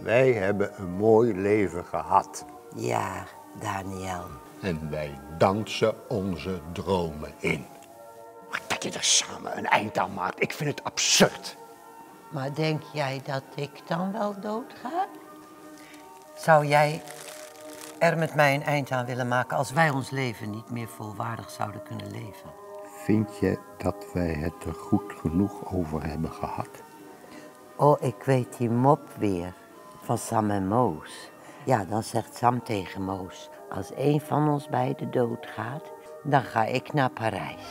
Wij hebben een mooi leven gehad. Ja, Daniel. En wij dansen onze dromen in. Maar dat je er samen een eind aan maakt, ik vind het absurd. Maar denk jij dat ik dan wel doodga? Zou jij er met mij een eind aan willen maken als wij ons leven niet meer volwaardig zouden kunnen leven? Vind je dat wij het er goed genoeg over hebben gehad? Oh, ik weet die mop weer van Sam en Moos. Ja, dan zegt Sam tegen Moos: als een van ons beiden doodgaat, dan ga ik naar Parijs.